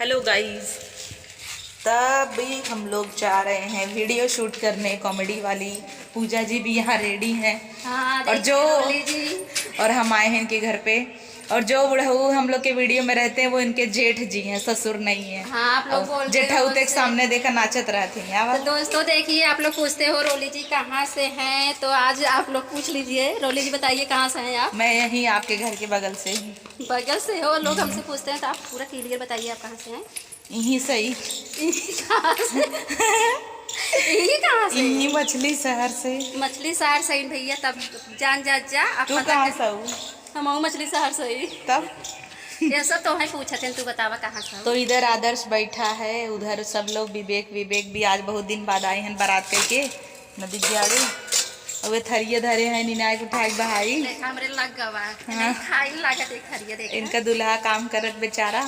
Hello guys, तभी हम लोग जा रहे हैं वीडियो शूट करने कॉमेडी वाली। पूजा जी भी यहाँ रेडी हैं। हाँ, और हम आए हैं इनके घर पे। और जो बुढ़ऊ हम लोग के वीडियो में रहते हैं वो इनके जेठ जी हैं, ससुर नहीं है। हाँ, आप लोग बोलते जेठाऊ हो तक सामने देखा नाचत रहती हैं। तो दोस्तों देखिए, आप लोग पूछते हो रोली जी कहाँ से हैं, तो आज आप लोग पूछ लीजिए। रोली जी बताइए कहाँ से हैं आप? मैं यहीं आपके घर के बगल से हूँ। बगल से हो? लोग हमसे पूछते हैं तो आप पूरा क्लियर बताइए आप कहाँ से हैं। यहीं सही। यही कहाँ से? यहीं मछली शहर से। मछली शहर से भैया, तब जान जा तू कहाँ से हूँ? हम मछली शहर से ही। तब ये सब तो है पूछते हैं, तू बतावा कहाँ से? तो इधर आदर्श बैठा है, उधर सब लोग विवेक भी आज बहुत दिन बाद आए हैं बारात करके नदी किनारे। और वे थरिये धरे हैं, निनाय उठाए बहाई। हमरे लग गवा। हाँ। खाई लागत एक थरिये देख। इनका दूल्हा काम करत बेचारा।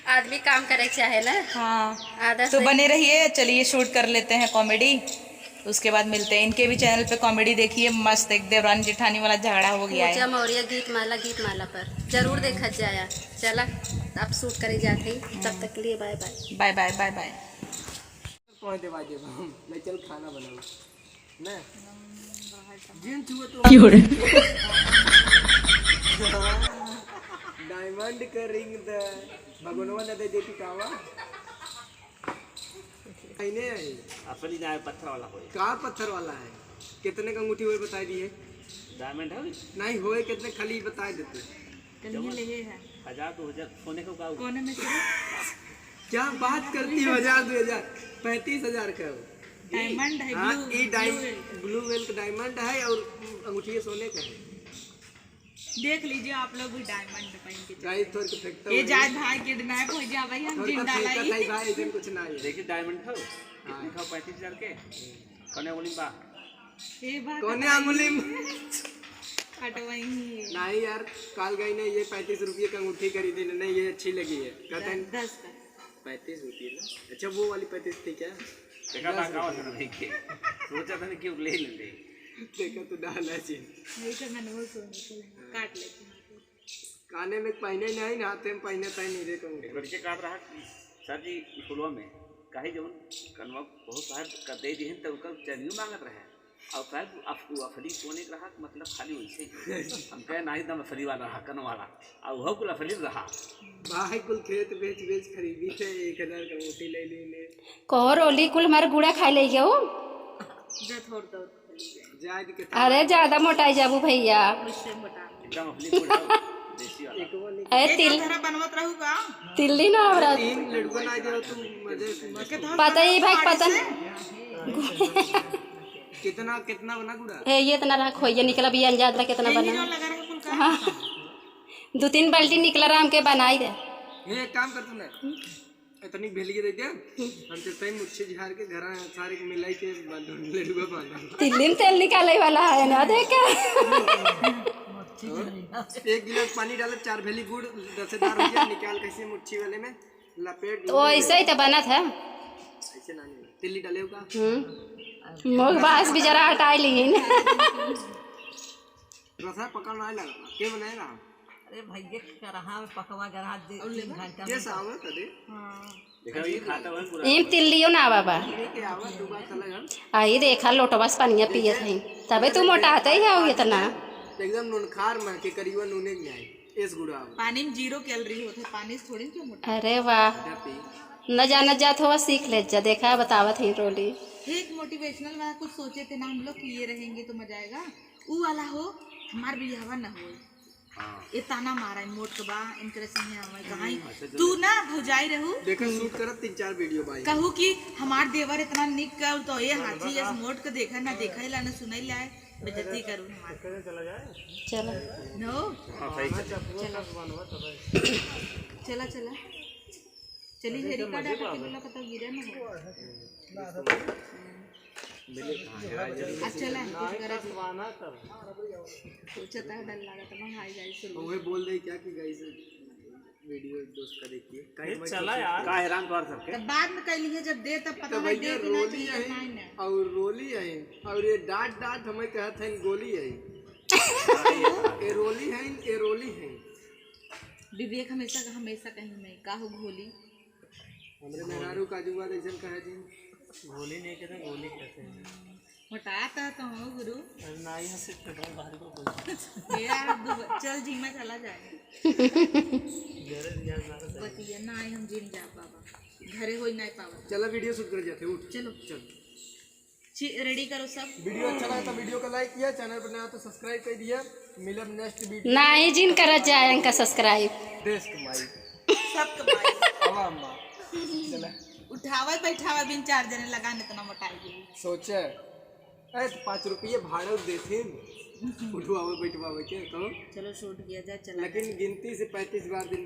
आदमी काम करे चाहे ना। हाँ, आदर्श तो बने रहिए। चलिए शूट कर लेते हैं कॉमेडी, उसके बाद मिलते हैं। इनके भी चैनल पे कॉमेडी देखिए, मस्त। एक देवरानी जेठानी वाला झगड़ा हो गया है। मौर्य गीत माला पर जरूर देखा जाया। चला आप शूट करे जाते, तब तक के लिए bye bye. Bye bye bye bye. चल खाना बनाओ ना डायमंड का रिंग द भगवान ने दे देती कावा नहीं अपनी जाए पत्थर वाला होए। का पत्थर वाला है? कितने का अंगूठी हुए बता दिए? डायमंड है नहीं होए कितने खाली बता देते। 1000 2000 सोने को कोने में क्या बात करती हो? 1000 2000 35,000 का डायमंड है। हाँ, ब्लू वेल का डायमंड है और अंगूठी सोने का है। देख लीजिए आप लोग भी डायमंड पहन के। गाइस थोड़ के फेंकता ये जात भाई किडनैप हो जा भाई, हम जिंदा लाई। भाई इधर कुछ ना है। देखिए डायमंड था कितने था? 35,000 के कोने उंगली बा। ये बात कोने अंगुली कटवाई नहीं यार, काल गई ने ये 35 रुपये का अंगूठी खरीदी ने। नहीं ये अच्छी लगी है। कहते हैं 10 का 35 रुपये ना। अच्छा वो वाली 35 थी क्या? देखा था का वाला देख के सोचा था कि ले लेंगे। देखा तो डाला जी नहीं तो मैंने वो काट लेती हूं। काने में पहने नहीं ना, हाथ में पहने तय नहीं रे कहूं। लड़के काट रहा सर जी फुलवा में काहे जवन कनवा बहुत साहब कर दे दी तो उनका चनियो मांगत रहे। और साहब आपको अफली सोने का रहा मतलब खाली वैसे हम कहे नहीं दम अफली वाला रहा कन वाला और वो कुल अफली रहा। भाई कुल खेत बेच खरीदी थे 1000 का अंगूठी ले ली ने। कहो रोली कुल हमारे गुड़ा खा ले गयो। थोड़ दो। अरे ज्यादा मोटाई जाबू भैया। एकदम अफली देसी वाला। ए तिल बनवत रहूगा। तिल्ली ना हमरा 3 लड़को ना दे तू मजे से। पता ही भाई पता कितना बना गुड़ा? ए ये इतना रहा खोइया निकला भी अंजाद रहा कितना बना। हाँ 2-3 बाल्टी निकला राम के बनाई दे। ये काम कर तू ना इतनी भेलिए दे दे हम चलते हैं मुच्छे झाड़ के घर सारे को मिलाई के लड़ुआ बांधा। तिल्ली में तेल निकाले वाला है ना देख। 1 गिलास पानी डाले 4 भेली गुड़ 10,000 रुपया निकाल कैसे मुच्छी वाले में लपेट। तो ऐसे ही तो बना था। ऐसे ना नहीं तिल्ली डाले होगा। मोग बास भी जरा हटाई ली। रसा पकड़ना नहीं लगा के बनाएगा? अरे भैया का रहा पकवा गरा 3 घंटा ये सावर करे। देखा ये खाता हुआ पूरा इन तिल्लियो ना बाबा के आवा दो बार चला गया। आई देखा लोटवा से पानिया पियत है तबे तू मोटाते ही आओ इतना। एकदम नूनखार में के करीबन नूने नहीं आई इस गुड़ा पानी में 0 कैलोरी होते, पानी से थोड़ी क्यों मोटा। अरे वाह न जाना जात हो सीख ले जा। देखा बतावत है रोली। एक मोटिवेशनल वाला कुछ सोचे थे ना हम लोग कि ये रहेंगे तो मजा आएगा। वो वाला हो हमार बियाहवा ना हो। ये ताना मारा है मोट के बा इनके संगे हमारे कहां तू ना भौजाई रहू। देखो शूट करत 3-4 वीडियो भाई कहू कि हमार देवर इतना निक कर तो ये हाथी इस मोट के देखा ना देखा ला ना सुनई ला बेइज्जती करू हमार। चलो नो चला चली हेरी का डाटा के बोला पता गिरे ना अच्छा सोचता है डर लगा तो हम हाई जाए शुरू। वो बोल दे क्या कि गाइस वीडियो दोस्त का देखिए चला यार का हैरान कर सकते। तब बाद में कह लिए जब दे तब पता नहीं दे कि रोली है और रोली है और ये डांट हमें कहते हैं गोली है। ए रोली है ए रोली है विवेक हमेशा हमेशा कहीं नहीं का हो घोली हमरे मेहरारू काजू बादाम ऐसा कहे जी गोली नहीं कहते गोली कहते हैं मोटाता तो हो गुरु अरे ना यहाँ से पेट्रोल बाहर को बोल यार चल जिम में चला जाए मेरे यार मारा बतिया ना आई हम जिम जा बाबा घरे हो नहीं पावा चला वीडियो शूट कर जाते उठ चलो चल रेडी करो सब वीडियो अच्छा लगा तो वीडियो को लाइक किया चैनल पर नया तो सब्सक्राइब कर दिया मिलब नेक्स्ट वीडियो नहीं जिन कर जाए का सब्सक्राइब देश कमाई सब कमाई हवा अम्मा चला उठावा बैठावा बिन 4 जने लगाने तो ना मोटाई सोचे अरे 5 रुपये भाड़ा देते उठवावे बैठवावे के कहो चलो शूट किया जा चला लेकिन गिनती से 35 बार दिन